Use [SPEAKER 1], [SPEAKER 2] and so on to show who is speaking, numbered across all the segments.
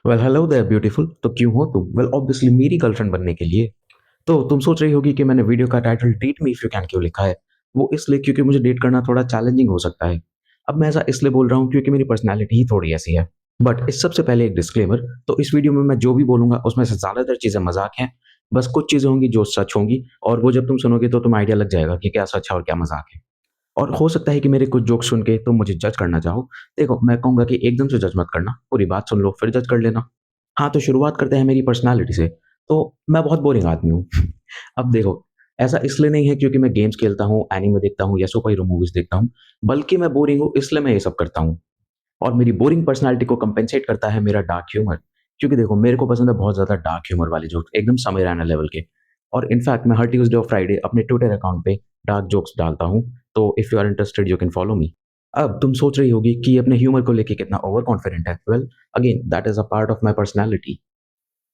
[SPEAKER 1] Well hello there beautiful. तो क्यों हो तुम? वेल ऑब्वियसली मेरी गर्लफ्रेंड बनने के लिए। तो तुम सोच रही होगी कि मैंने वीडियो का title date me if you can क्यों लिखा है। वो इसलिए क्योंकि मुझे डेट करना थोड़ा चैलेंजिंग हो सकता है। अब मैं ऐसा इसलिए बोल रहा हूँ क्योंकि मेरी पर्सनैलिटी ही थोड़ी ऐसी है। बट इस सबसे पहले एक डिस्क्लेमर, तो इस वीडियो में मैं जो भी बोलूंगा उसमें से ज़्यादातर चीज़ें मजाक हैं। बस कुछ चीज़ें होंगी जो सच होंगी, और वो जब तुम सुनोगे तो तुम्हें आइडिया लग जाएगा कि क्या सच है और क्या मजाक है। और हो सकता है कि मेरे कुछ जोक सुन के तुम मुझे जज करना चाहो। देखो, मैं कहूँगा कि एकदम से जज मत करना, पूरी बात सुन लो फिर जज कर लेना। हाँ, तो शुरुआत करते हैं मेरी पर्सनैलिटी से। तो मैं बहुत बोरिंग आदमी हूँ। अब देखो, ऐसा इसलिए नहीं है क्योंकि मैं गेम्स खेलता हूँ, एनीमे देखता हूँ या सुपर हीरो मूवीज़ देखता हूँ, बल्कि मैं बोरिंग हूँ इसलिए मैं ये सब करता हूँ। और मेरी बोरिंग पर्सनैलिटी को कंपेंसेट करता है मेरा डार्क ह्यूमर। क्योंकि देखो, मेरे को पसंद है बहुत ज़्यादा डार्क ह्यूमर वाले जोक्स, एकदम समय रैना लेवल के। और इनफैक्ट मैं हर ट्यूसडे और फ्राइडे अपने ट्विटर अकाउंट पे डार्क जोक्स डालता हूँ। तो if you are interested you can follow me. अब तुम सोच रही होगी कि ये अपने ह्यूमर को लेके कितना ओवर कॉन्फिडेंट है। Well, again that is a part of my personality.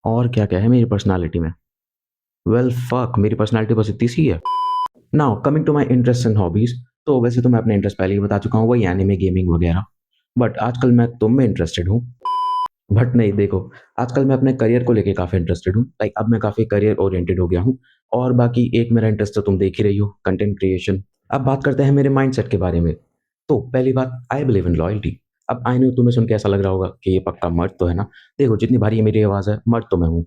[SPEAKER 1] और क्या-क्या है मेरी पर्सनैलिटी में? वेल फक, मेरी पर्सनैलिटी बस इतनी सी है। Now coming to my interests and hobbies. तो वैसे तो मैं अपने इंटरेस्ट पहले ही बता चुका हूँ, वही एनिमे, गेमिंग वगैरह। बट आजकल मैं तुम में इंटरेस्टेड हूँ। बट नहीं, देखो, आजकल मैं अपने करियर को लेके काफ़ी इंटरेस्टेड हूँ। लाइक अब मैं काफ़ी करियर ओरिएंटेड हो गया हूँ। और बाकी एक मेरा इंटरेस्ट तो तुम देख ही रही हो, कंटेंट क्रिएशन। अब बात करते हैं मेरे माइंडसेट के बारे में। तो पहली बात, आई बिलीव इन लॉयल्टी। अब आई नो तुम्हें सुन के ऐसा लग रहा होगा कि ये पक्का मर्द तो है ना? देखो, जितनी भारी ये मेरी आवाज़ है, मर्द तो मैं हूँ।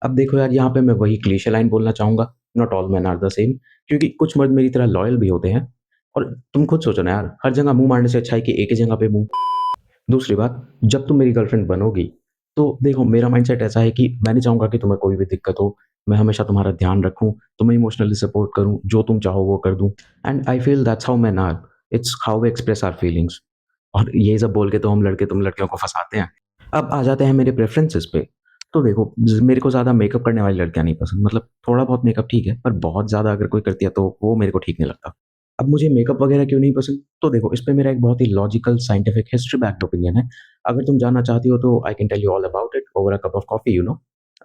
[SPEAKER 1] अब देखो यार, यहाँ पे मैं वही क्लीशे लाइन बोलना चाहूँगा, not all men are the same. क्योंकि कुछ मर्द मेरी तरह लॉयल भी होते हैं। और तुम खुद सोचो ना यार, हर जगह मुँह मारने से अच्छा है कि एक ही जगह पे मुँह। दूसरी बात, जब तुम मेरी गर्लफ्रेंड बनोगी, तो देखो मेरा माइंडसेट ऐसा है कि मैं नहीं चाहूँगा कि तुम्हें कोई भी दिक्कत हो। मैं हमेशा तुम्हारा ध्यान रखूँ, तुम्हें इमोशनली सपोर्ट करूँ, जो तुम चाहो वो कर दूँ। And I feel that's how men are. It's how we express our feelings. और ये सब बोल के तो हम लड़के तुम लड़कियों को फँसाते हैं। अब आ जाते हैं मेरे प्रेफ़रेंसेस पे। तो देखो, मेरे को ज़्यादा मेकअप करने वाली लड़कियाँ नहीं पसंद। मतलब थोड़ा बहुत मेकअप ठीक है, पर बहुत ज़्यादा अगर कोई करती है तो वो मेरे को ठीक नहीं लगता। अब मुझे मेकअप वगैरह क्यों नहीं पसंद? तो देखो, इस पे मेरा एक बहुत ही logical, scientific, history backed opinion है। अगर तुम जानना चाहती हो तो I can tell you all about it over a cup of coffee, you know.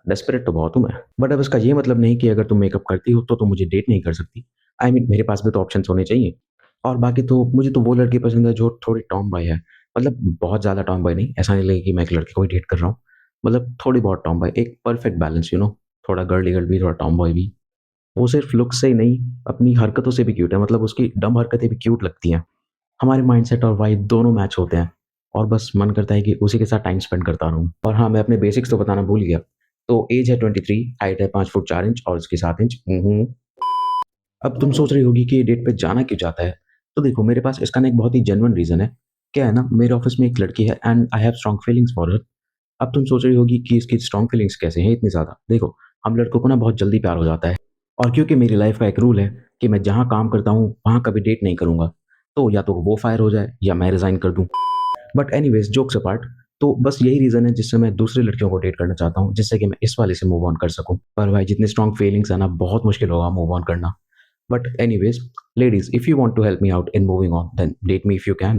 [SPEAKER 1] Desperate तो बहुत हूँ मैं। बट अब इसका ये मतलब नहीं कि अगर तुम मेकअप करती हो तो तुम मुझे डेट नहीं कर सकती। आई मीन मेरे पास भी तो ऑप्शंस होने चाहिए। और बाकी तो मुझे तो वो लड़की पसंद है जो थोड़ी टॉम बॉय है। मतलब बहुत ज़्यादा टॉम बॉय नहीं, ऐसा नहीं लगे कि मैं एक लड़के को ही डेट कर रहा हूँ। मतलब थोड़ी बहुत टॉम बॉय, एक परफेक्ट बैलेंस, यू नो। थोड़ा गर्ली गर्ल भी, थोड़ा टॉम बॉय भी। वो सिर्फ लुक से ही नहीं, अपनी हरकतों से भी क्यूट है। मतलब उसकी डम्ब हरकतें भी क्यूट लगती हैं। हमारे माइंडसेट और वाइब दोनों मैच होते हैं। और बस मन करता है कि उसी के साथ टाइम स्पेंड करता रहूँ। और हाँ, मैं अपने बेसिक्स तो बताना भूल गया। तो एज है 23, हाइट है 5 फुट 4 इंच और उसकी 7 इंच। अब तुम सोच रही होगी कि ये डेट पे जाना क्यों चाहता है? तो देखो, मेरे पास इसका ना एक बहुत ही जेन्युइन रीज़न है। क्या है ना, मेरे ऑफ़िस में एक लड़की है and I have strong feelings for her. अब तुम सोच रही होगी कि इसकी स्ट्रॉन्ग फीलिंग्स कैसे हैं इतनी ज़्यादा? देखो, हम लड़कों को ना बहुत जल्दी प्यार हो जाता है। और क्योंकि मेरी लाइफ़ का एक रूल है कि मैं जहाँ काम करता हूँ, वहाँ कभी डेट नहीं करूँगा। तो या तो वो फायर हो जाए या मैं रिज़ाइन कर दूँ। बट एनीवेज़, जोक्स अपार्ट, तो बस यही रीज़न है जिससे मैं दूसरी लड़कियों को डेट करना चाहता हूँ, जिससे कि मैं इस वाले से मूव ऑन कर सकूँ। पर भाई, जितनी स्ट्रॉन्ग फीलिंग्स है ना, बहुत मुश्किल होगा मूव ऑन करना। But anyways, ladies, if you want to help me out in moving on, then date me if you can.